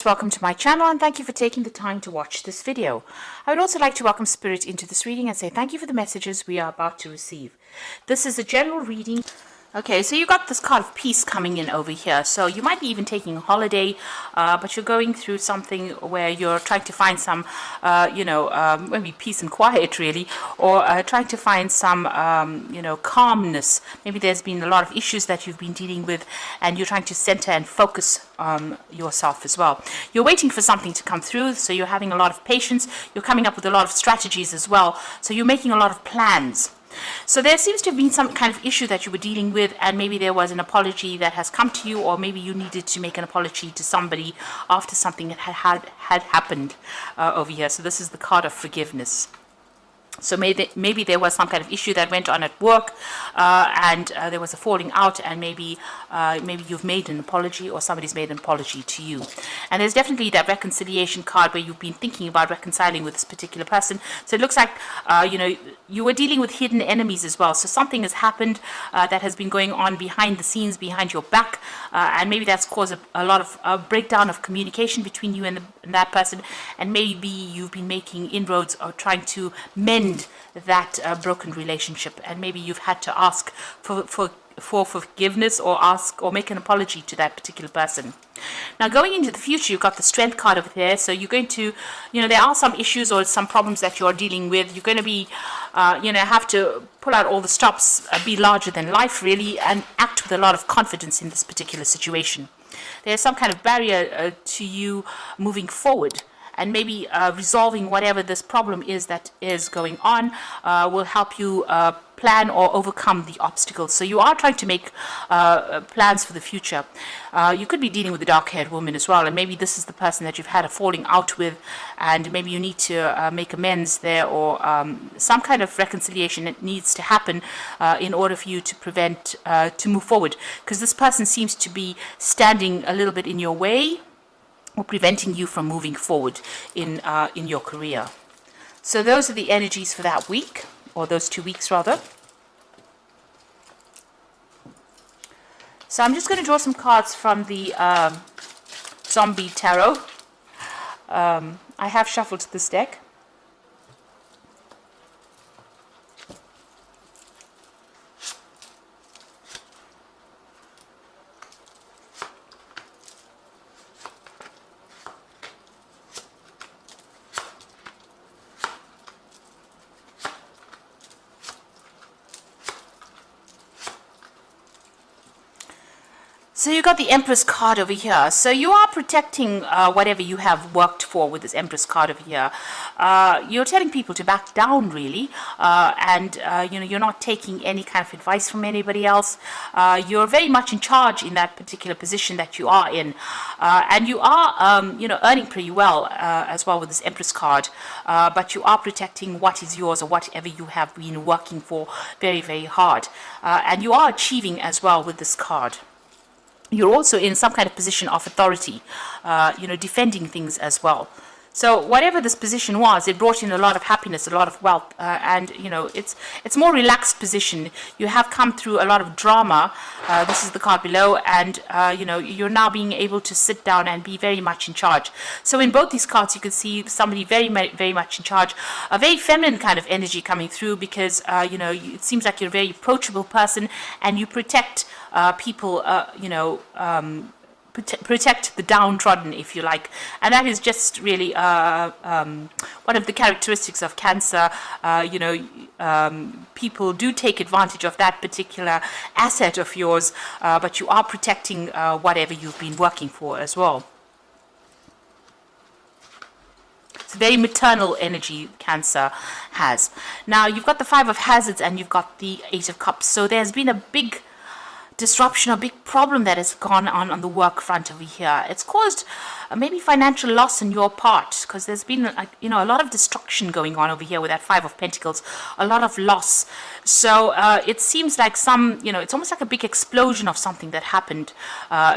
Welcome to my channel and thank you for taking the time to watch this video. I would also like to welcome Spirit into this reading and say thank you for the messages we are about to receive. This is a general reading. Okay, so you got this card of peace coming in over here. So you might be even taking a holiday, but you're going through something where you're trying to find some, maybe peace and quiet really, or trying to find some, calmness. Maybe there's been a lot of issues that you've been dealing with and you're trying to center and focus yourself as well. You're waiting for something to come through, so you're having a lot of patience. You're coming up with a lot of strategies as well. So you're making a lot of plans. So there seems to have been some kind of issue that you were dealing with, and maybe there was an apology that has come to you, or maybe you needed to make an apology to somebody after something that had happened over here. So this is the card of forgiveness. So maybe there was some kind of issue that went on at work, and there was a falling out, and maybe you've made an apology, or somebody's made an apology to you. And there's definitely that reconciliation card where you've been thinking about reconciling with this particular person. So it looks like you were dealing with hidden enemies as well. So something has happened that has been going on behind the scenes, behind your back, and maybe that's caused a lot of breakdown of communication between you and that person. And maybe you've been making inroads or trying to mend that broken relationship, and maybe you've had to ask for forgiveness, or ask or make an apology to that particular person. Now going into the future, you've got the strength card over there. So you're going to, there are some issues or some problems that you're dealing with. You're going to be have to pull out all the stops, be larger than life really, and act with a lot of confidence in this particular situation. There's some kind of barrier to you moving forward. And maybe resolving whatever this problem is that is going on will help you plan or overcome the obstacles. So you are trying to make plans for the future. You could be dealing with a dark-haired woman as well, and maybe this is the person that you've had a falling out with, and maybe you need to make amends there, or some kind of reconciliation that needs to happen in order for you to to move forward, because this person seems to be standing a little bit in your way, or preventing you from moving forward in your career. So those are the energies for that week, or those 2 weeks rather. So I'm just going to draw some cards from the Zombie Tarot. I have shuffled this deck. So you got the Empress card over here. So you are protecting whatever you have worked for with this Empress card over here. You're telling people to back down really, and you're not taking any kind of advice from anybody else. You're very much in charge in that particular position that you are in, and you are earning pretty well as well with this Empress card. But you are protecting what is yours, or whatever you have been working for very, very hard, and you are achieving as well with this card. You're also in some kind of position of authority, defending things as well. So whatever this position was, it brought in a lot of happiness, a lot of wealth, and it's more relaxed position. You have come through a lot of drama. This is the card below, and you're now being able to sit down and be very much in charge. So in both these cards, you can see somebody very, very much in charge, a very feminine kind of energy coming through, because it seems like you're a very approachable person, and you protect people, protect the downtrodden, if you like. And that is just really one of the characteristics of Cancer. People do take advantage of that particular asset of yours, but you are protecting whatever you've been working for as well. It's a very maternal energy Cancer has. Now you've got the Five of Hazards, and you've got the Eight of Cups. So there's been a big disruption, a big problem that has gone on the work front over here. It's caused maybe financial loss on your part, because there's been a lot of destruction going on over here with that Five of Pentacles, a lot of loss. So it seems like it's almost like a big explosion of something that happened,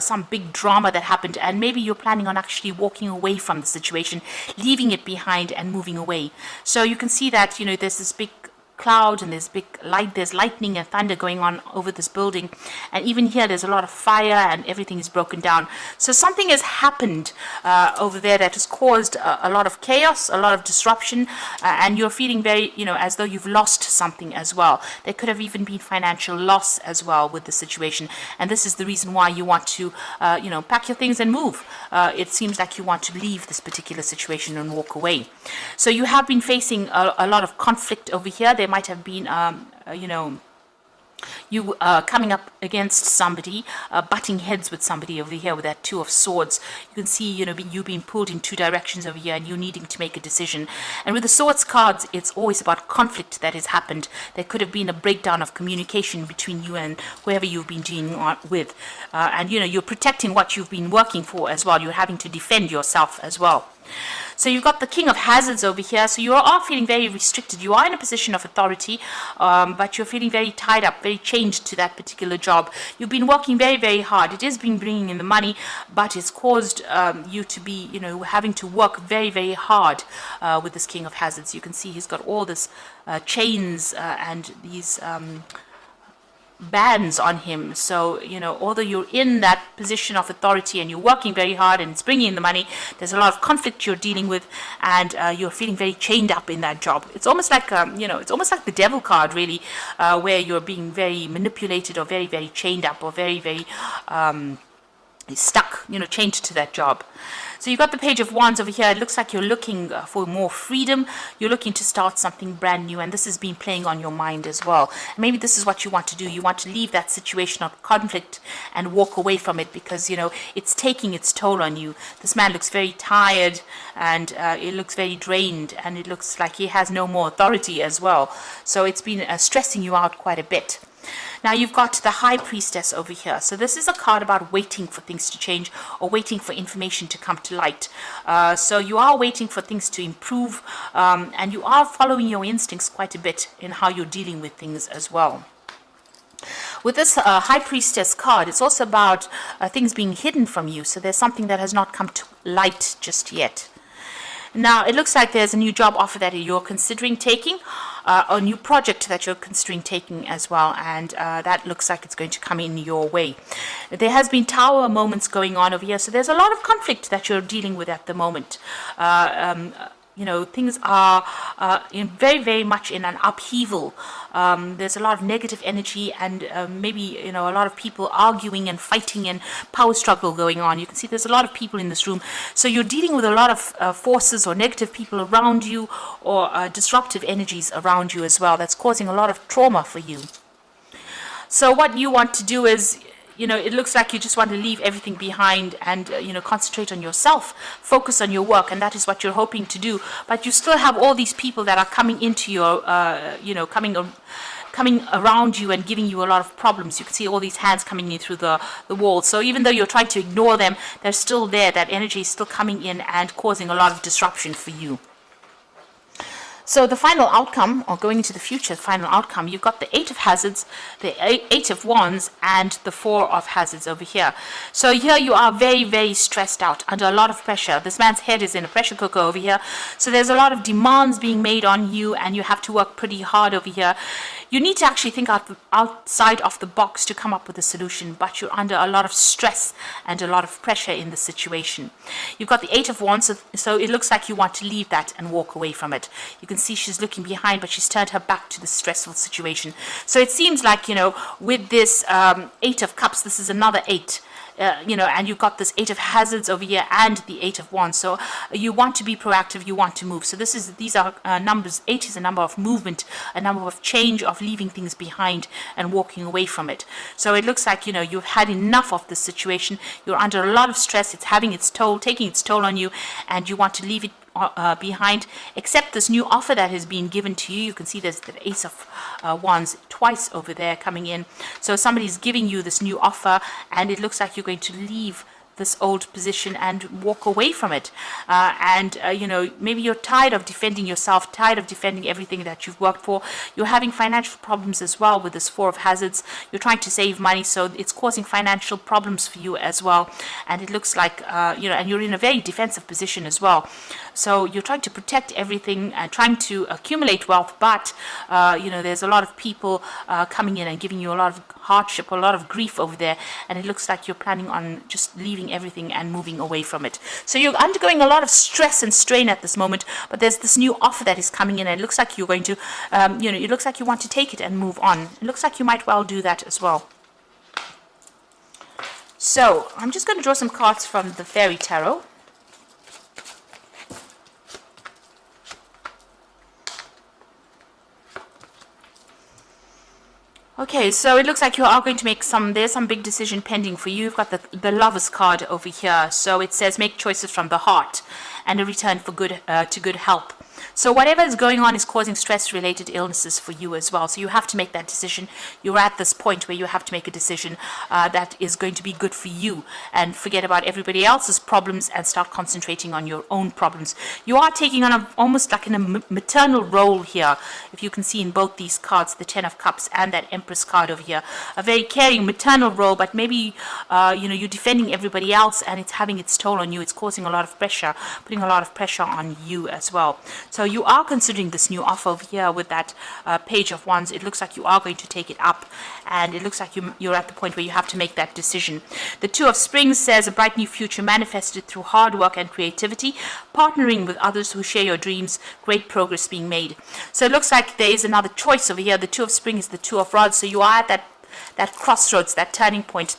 some big drama that happened, and maybe you're planning on actually walking away from the situation, leaving it behind and moving away. So you can see that there's this big cloud, and there's big light, there's lightning and thunder going on over this building, and even here there's a lot of fire and everything is broken down. So something has happened over there that has caused a lot of chaos, a lot of disruption, and you're feeling very, as though you've lost something as well. There could have even been financial loss as well with the situation, and this is the reason why you want to pack your things and move. It seems like you want to leave this particular situation and walk away. So you have been facing a lot of conflict over here. There might have been, you coming up against somebody, butting heads with somebody over here with that Two of Swords. You can see, you being pulled in two directions over here and you needing to make a decision. And with the Swords cards, it's always about conflict that has happened. There could have been a breakdown of communication between you and whoever you've been dealing with. And, you're protecting what you've been working for as well. You're having to defend yourself as well. So you've got the King of Hazards over here. So you are feeling very restricted. You are in a position of authority, but you're feeling very tied up, very chained to that particular job. You've been working very, very hard. It has been bringing in the money, but it's caused you to be, having to work very, very hard with this King of Hazards. You can see he's got all this chains and these bands on him. So, although you're in that position of authority and you're working very hard and it's bringing in the money, there's a lot of conflict you're dealing with, and you're feeling very chained up in that job. It's almost like, it's almost like the Devil card, really, where you're being very manipulated or very, very chained up or very, very stuck, chained to that job. So you've got the Page of Wands over here. It looks like you're looking for more freedom. You're looking to start something brand new, and this has been playing on your mind as well. And maybe this is what you want to do. You want to leave that situation of conflict and walk away from it because, it's taking its toll on you. This man looks very tired, and it looks very drained, and it looks like he has no more authority as well. So it's been stressing you out quite a bit. Now you've got the High Priestess over here. So this is a card about waiting for things to change or waiting for information to come to light. So you are waiting for things to improve, and you are following your instincts quite a bit in how you're dealing with things as well. With this High Priestess card, it's also about things being hidden from you. So there's something that has not come to light just yet. Now, it looks like there's a new job offer that you're considering taking, a new project that you're considering taking as well, and that looks like it's going to come in your way. There has been Tower moments going on over here, so there's a lot of conflict that you're dealing with at the moment. Things are very, very much in an upheaval. There's a lot of negative energy and maybe, a lot of people arguing and fighting and power struggle going on. You can see there's a lot of people in this room. So you're dealing with a lot of forces or negative people around you, or disruptive energies around you as well. That's causing a lot of trauma for you. So what you want to do is, it looks like you just want to leave everything behind and, concentrate on yourself, focus on your work, and that is what you're hoping to do. But you still have all these people that are coming into your, coming around you and giving you a lot of problems. You can see all these hands coming in through the wall. So even though you're trying to ignore them, they're still there. That energy is still coming in and causing a lot of disruption for you. So the final outcome, or going into the future, final outcome, you've got the Eight of Hazards, the Eight of Wands, and the Four of Hazards over here. So here you are very, very stressed out, under a lot of pressure. This man's head is in a pressure cooker over here. So there's a lot of demands being made on you, and you have to work pretty hard over here. You need to actually think outside of the box to come up with a solution, but you're under a lot of stress and a lot of pressure in the situation. You've got the Eight of Wands, so it looks like you want to leave that and walk away from it. You can see she's looking behind, but she's turned her back to the stressful situation. So it seems like, with this Eight of Cups, this is another eight. And you've got this Eight of Hazards over here and the Eight of Wands. So you want to be proactive, you want to move. So these are numbers. 8 is a number of movement, a number of change, of leaving things behind and walking away from it. So it looks like, you've had enough of this situation. You're under a lot of stress. It's having its toll, taking its toll on you, and you want to leave it behind, except this new offer that has been given to you. You can see there's the Ace of Wands twice over there coming in. So somebody's giving you this new offer, and it looks like you're going to leave this old position and walk away from it. You know, maybe you're tired of defending yourself, tired of defending everything that you've worked for. You're having financial problems as well with this Four of Hazards. You're trying to save money, so it's causing financial problems for you as well. And it looks like, you know, and you're in a very defensive position as well. So you're trying to protect everything and trying to accumulate wealth, but, you know, there's a lot of people coming in and giving you a lot of hardship, a lot of grief over there, and it looks like you're planning on just leaving everything and moving away from it. So you're undergoing a lot of stress and strain at this moment, but there's this new offer that is coming in, and it looks like you're going to, you know, it looks like you want to take it and move on. It looks like you might well do that as well. So I'm just going to draw some cards from the Fairy Tarot. Okay, so it looks like you are going to make there's some big decision pending for you. You've got the Lovers card over here. So it says make choices from the heart and a return for good to good help. So whatever is going on is causing stress-related illnesses for you as well. So you have to make that decision. You're at this point where you have to make a decision that is going to be good for you, and forget about everybody else's problems and start concentrating on your own problems. You are taking on almost like in a maternal role here, if you can see in both these cards, the Ten of Cups and that Empress card over here. A very caring maternal role, but maybe you know, you're defending everybody else and it's having its toll on you. It's causing a lot of pressure, putting a lot of pressure on you as well. So you are considering this new offer over here with that Page of Wands. It looks like you are going to take it up, and it looks like you're at the point where you have to make that decision. The Two of Springs says a bright new future manifested through hard work and creativity, partnering with others who share your dreams, great progress being made. So it looks like there is another choice over here. The Two of Springs is the Two of Rods, so you are at that crossroads, that turning point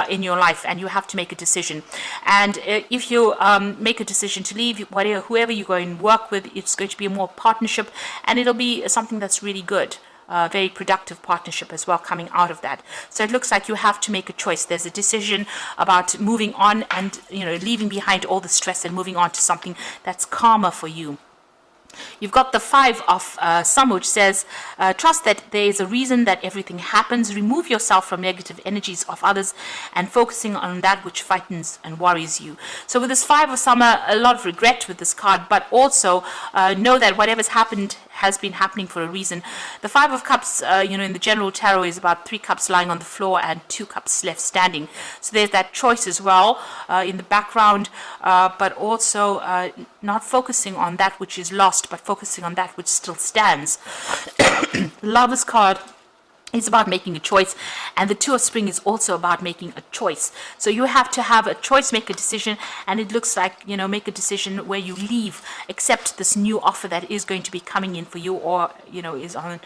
in your life, and you have to make a decision. And if you make a decision to leave, whoever you go and work with, it's going to be a more partnership, and it'll be something that's really good. Very productive partnership as well coming out of that. So it looks like you have to make a choice. There's a decision about moving on and, you know, leaving behind all the stress and moving on to something that's calmer for you. You've got the Five of Summer, which says, trust that there is a reason that everything happens. Remove yourself from negative energies of others and focusing on that which frightens and worries you. So with this Five of Summer, a lot of regret with this card, but also know that whatever's happened has been happening for a reason. The Five of Cups, you know, in the general tarot is about 3 cups lying on the floor and 2 cups left standing. So there's that choice as well in the background, but also not focusing on that which is lost, but focusing on that which still stands. The Lovers card is about making a choice, and the Two of Spring is also about making a choice. So you have to have a choice, make a decision, and it looks like, you know, make a decision where you leave, accept this new offer that is going to be coming in for you, or, you know, is on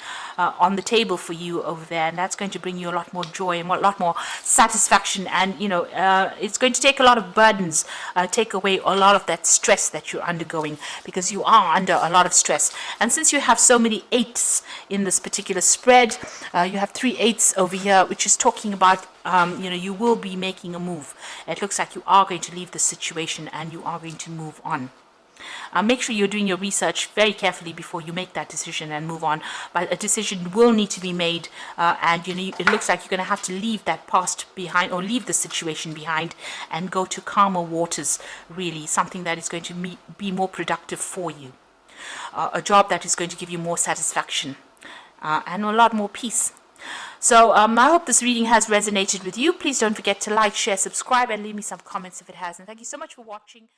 the table for you over there, and that's going to bring you a lot more joy and a lot more satisfaction, and, you know, it's going to take a lot of burdens, take away a lot of that stress that you're undergoing, because you are under a lot of stress. And since you have so many 8s in this particular spread, you have 3 8s over here, which is talking about, you know, you will be making a move. It looks like you are going to leave the situation and you are going to move on. Make sure you're doing your research very carefully before you make that decision and move on. But a decision will need to be made, and you know, it looks like you're going to have to leave that past behind, or leave the situation behind, and go to calmer waters, really, something that is going to be more productive for you. A job that is going to give you more satisfaction and a lot more peace. So I hope this reading has resonated with you. Please don't forget to like, share, subscribe, and leave me some comments if it has. And thank you so much for watching.